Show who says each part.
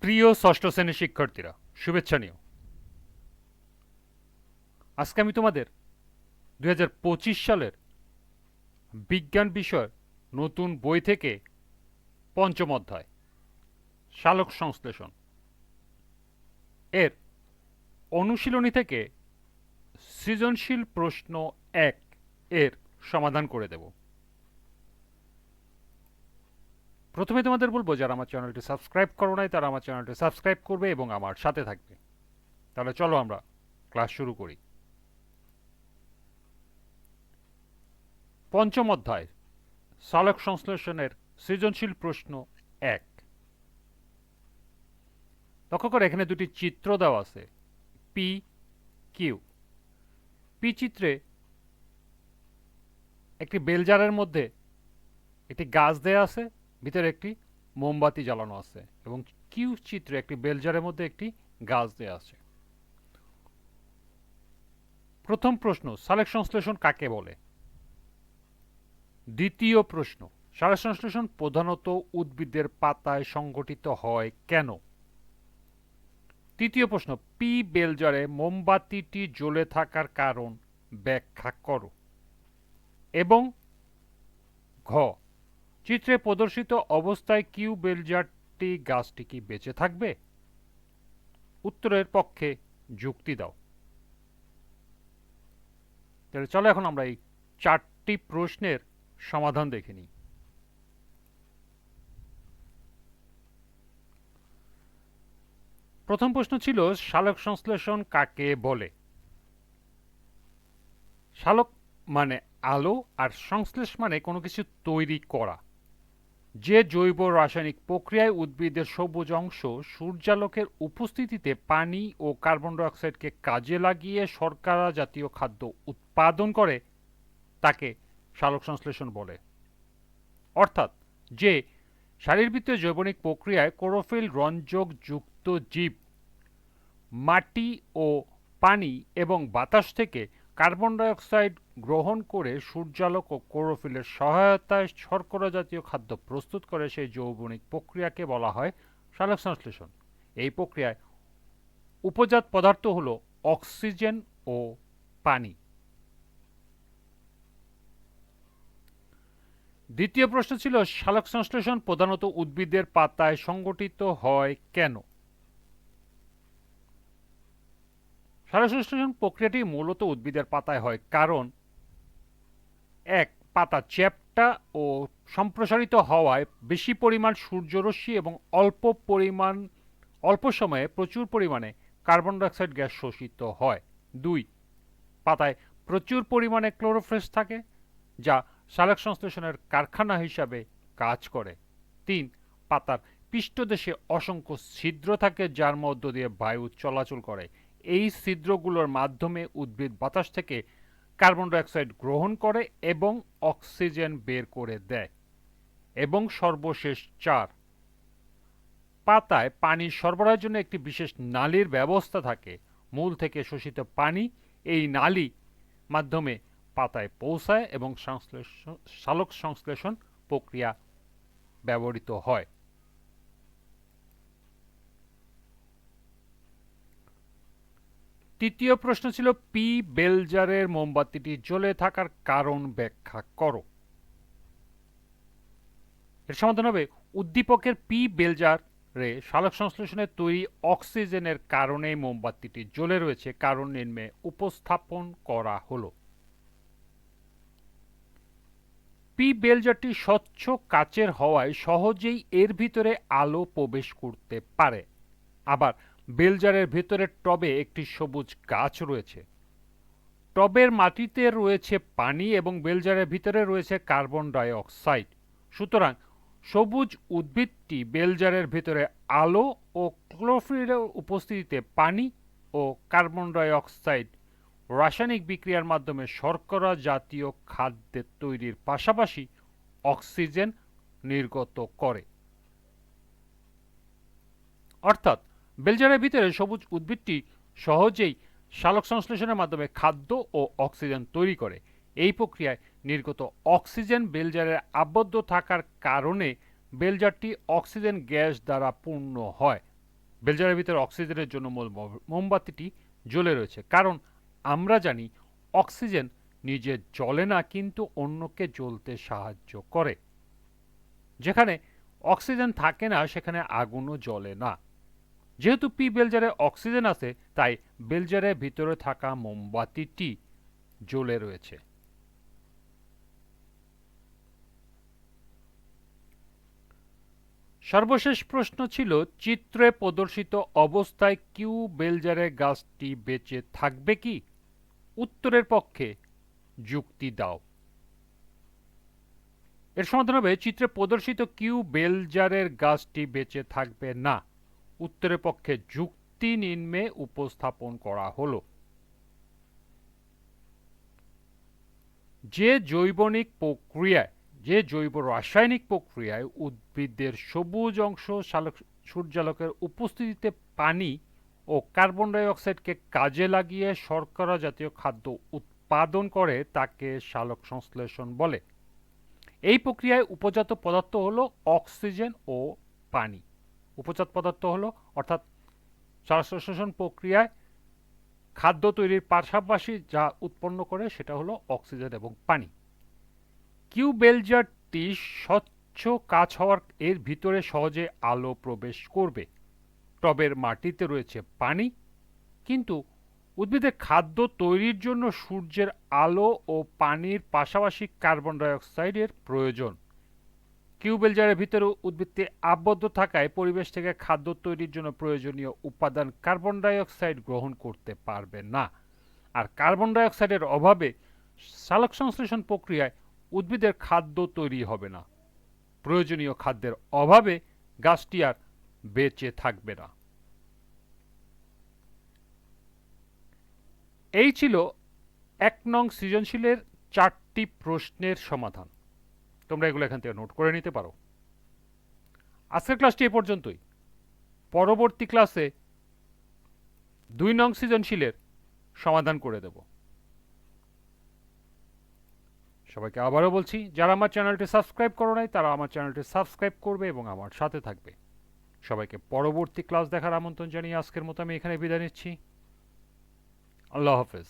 Speaker 1: প্রিয় ষষ্ঠ শ্রেণীর শিক্ষার্থীরা, শুভেচ্ছা নিও। আজকে আমি তোমাদের 2025 সালের বিজ্ঞান বিষয় নতুন বই থেকে পঞ্চম অধ্যায় সালোক সংশ্লেষণ এর অনুশীলনী থেকে সৃজনশীল প্রশ্ন 1 এর সমাধান করে দেব। প্রথমে তোমাদের বলবো, যারা আমার চ্যানেলটি সাবস্ক্রাইব করো নাই তারা আমার চ্যানেলটি সাবস্ক্রাইব করবে এবং আমার সাথে থাকবে। তাহলে চলো আমরা ক্লাস শুরু করি। পঞ্চম অধ্যায় সালোক সংশ্লেষণের সৃজনশীল প্রশ্ন 1। লক্ষ্য করে এখানে দুটি চিত্র দেওয়া আছে, পি কিউ। পি চিত্রে একটি বেলজারের মধ্যে একটি গাছ দেয়া আছে, ভিতরে একটি মোমবাতি জ্বালানো আছে, এবং কিউ চিত্রে একটি বেলজারের মধ্যে একটি গাছ দেয়া আছে। প্রথম প্রশ্ন, সালোক সংশ্লেষণ কাকে বলে? দ্বিতীয় প্রশ্ন, সালোক সংশ্লেষণ প্রধানত উদ্ভিদের পাতায় সংঘটিত হয় কেন? তৃতীয় প্রশ্ন, পি বেলজারে মোমবাতিটি জ্বলে থাকার কারণ ব্যাখ্যা করো। এবং ঘ, চিত্রে প্রদর্শিত অবস্থায় কিউ বেলজারটি গাছটি কি বেঁচে থাকবে? উত্তরের পক্ষে যুক্তি দাও। তাহলে চলো এখন আমরা এই 4টি প্রশ্নের সমাধান দেখে নিই। প্রথম প্রশ্ন ছিল, সালোক সংশ্লেষণ কাকে বলে? সালোক মানে আলো, আর সংশ্লেষ মানে কোনো কিছু তৈরি করা। যে জৈব রাসায়নিক প্রক্রিয়ায় উদ্ভিদের সবুজ অংশ সূর্যালোকের উপস্থিতিতে পানি ও কার্বন ডাই অক্সাইডকে কাজে লাগিয়ে শর্করা জাতীয় খাদ্য উৎপাদন করে তাকে সালোক সংশ্লেষণ বলে। অর্থাৎ যে শারীরবৃত্তীয় জৈবনিক প্রক্রিয়ায় ক্লোরোফিল রঞ্জক যুক্ত জীব মাটি ও পানি এবং বাতাস থেকে কার্বন ডাই অক্সাইড গ্রহণ করে সূর্যালোক ও ক্লোরোফিলের সহায়তায় শর্করা জাতীয় খাদ্য প্রস্তুত করে, সেই জৈবনিক প্রক্রিয়াকে বলা হয় সালোক সংশ্লেষণ। এই প্রক্রিয়ায় উপজাত পদার্থ হল অক্সিজেন ও পানি। দ্বিতীয় প্রশ্ন ছিল, সালোক সংশ্লেষণ প্রধানত উদ্ভিদের পাতায় সংঘটিত হয় কেন? সালোক সংশ্লেষণ প্রক্রিয়াটি মূলত উদ্ভিদের পাতায় হয় কারণ 1, পাতা চ্যাপ্টা ও সম্প্রসারিত হওয়ায় বেশি পরিমাণ সূর্যরশ্মি এবং অল্প সময়ে প্রচুর পরিমাণে কার্বন ডাইঅক্সাইড গ্যাস শোষিত হয়। 2, পাতায় প্রচুর পরিমাণে ক্লোরোফিল থাকে যা সালোক সংশ্লেষণের কারখানা হিসাবে কাজ করে। 3, পাতার পৃষ্ঠদেশে অসংখ্য ছিদ্র থাকে যার মধ্য দিয়ে বায়ু চলাচল করে। এই ছিদ্রগুলোর মাধ্যমে উদ্ভিদ বাতাস থেকে কার্বন ডাই অক্সাইড গ্রহণ করে এবং অক্সিজেন বের করে দেয়। এবং সর্বশেষ 4, পাতায় পানি সরবরাহের জন্য একটি বিশেষ নালীর ব্যবস্থা থাকে। মূল থেকে শোষিত পানি এই নালী মাধ্যমে পাতায় পৌঁছায় এবং সালোক সংশ্লেষণ প্রক্রিয়া ব্যবহৃত হয়। তৃতীয় প্রশ্ন ছিল, পি বেলজারের মোমবাতিটি জ্বলে থাকার কারণ ব্যাখ্যা করো। এর সমাধান হবে, উদ্দীপকের পি বেলজারে সালোক সংশ্লেষণের তৈরি অক্সিজেনের কারণে মোমবাতিটি জ্বলে রয়েছে, কারণ নিম্নে উপস্থাপন করা হলো। পি বেলজারটি স্বচ্ছ কাচের হওয়ায় সহজেই এর ভিতরে আলো প্রবেশ করতে পারে। আবার বেলজারের ভিতরের টবে একটি সবুজ গাছ রয়েছে। টবের মাটিতে রয়েছে পানি এবং বেলজারের ভিতরে রয়েছে কার্বন ডাই অক্সাইড। সুতরাং সবুজ উদ্ভিদটি বেলজারের ভিতরে আলো ও ক্লোরোফিলের উপস্থিতিতে পানি ও কার্বন ডাই অক্সাইড রাসায়নিক বিক্রিয়ার মাধ্যমে শর্করা জাতীয় খাদ্যের তৈরির পাশাপাশি অক্সিজেন নির্গত করে। অর্থাৎ বেলজারের ভিতরে সবুজ উদ্ভিদটি সহজেই সালোক সংশ্লেষণের মাধ্যমে খাদ্য ও অক্সিজেন তৈরি করে। এই প্রক্রিয়ায় নির্গত অক্সিজেন বেলজারে আবদ্ধ থাকার কারণে বেলজারটি অক্সিজেন গ্যাস দ্বারা পূর্ণ হয়। বেলজারের ভিতরে অক্সিজেনের জন্য মূল মোমবাতিটি জ্বলে রয়েছে, কারণ আমরা জানি অক্সিজেন নিজে জ্বলে না, কিন্তু অন্যকে জ্বলতে সাহায্য করে। যেখানে অক্সিজেন থাকে না সেখানে আগুনও জ্বলে না। যেহেতু পি বেলজারে অক্সিজেন আছে, তাই বেলজারের ভিতরে থাকা মোমবাতিটি জ্বলে রয়েছে। সর্বশেষ প্রশ্ন ছিল, চিত্রে প্রদর্শিত অবস্থায় কিউ বেলজারের গাছটি বেঁচে থাকবে কি? উত্তরের পক্ষে যুক্তি দাও। এর সমাধান হবে, চিত্রে প্রদর্শিত কিউ বেলজারের গাছটি বেঁচে থাকবে না। উত্তরের পক্ষে যুক্তি নিম্নে উপস্থাপন করা হলো। যে জৈব রাসায়নিক প্রক্রিয়ায় উদ্ভিদের সবুজ অংশ সূর্যালোকের উপস্থিতিতে পানি ও কার্বন ডাই অক্সাইডকে কাজে লাগিয়ে শর্করা জাতীয় খাদ্য উৎপাদন করে তাকে সালোক সংশ্লেষণ বলে। এই প্রক্রিয়ায় উপজাত পদার্থ হলো অক্সিজেন ও পানি। উপজাত পদার্থ হলো, অর্থাৎ সালোক সংশ্লেষণ প্রক্রিয়ায় খাদ্য তৈরির পাশাপাশি যা উৎপন্ন করে সেটা হলো অক্সিজেন এবং পানি। কিউ বেলজারটি স্বচ্ছ কাচ হওয়ার এর ভিতরে সহজে আলো প্রবেশ করবে। টবের মাটিতে রয়েছে পানি, কিন্তু উদ্ভিদের খাদ্য তৈরির জন্য সূর্যের আলো ও পানির পাশাপাশি কার্বন ডাই অক্সাইডের প্রয়োজন। কিউ বেলজারের ভিতরে উদ্ভিদটি আবদ্ধ থাকায় পরিবেশ থেকে খাদ্য তৈরির জন্য প্রয়োজনীয় উপাদান কার্বন ডাই অক্সাইড গ্রহণ করতে পারবে না। আর কার্বন ডাই অক্সাইডের অভাবে সালোক সংশ্লেষণ প্রক্রিয়ায় উদ্ভিদের খাদ্য তৈরি হবে না। প্রয়োজনীয় খাদ্যের অভাবে গাছটি আর বেঁচে থাকবে না। এই ছিল ১ নং সৃজনশীলের ৪টি প্রশ্নের সমাধান। তোমরা এগুলো এখান থেকে নোট করে নিতে পারো। আজকের ক্লাসটি এ পর্যন্তই। পরবর্তী ক্লাসে ২ নং সৃজনশীলের সমাধান করে দেব। সবাইকে আবারও বলছি, যারা আমার চ্যানেলটি সাবস্ক্রাইব করো নাই তারা আমার চ্যানেলটি সাবস্ক্রাইব করবে এবং আমার সাথে থাকবে। সবাইকে পরবর্তী ক্লাস দেখার আমন্ত্রণ জানিয়ে আজকের মতো আমি এখানে বিদায় নিচ্ছি। আল্লাহ হাফেজ।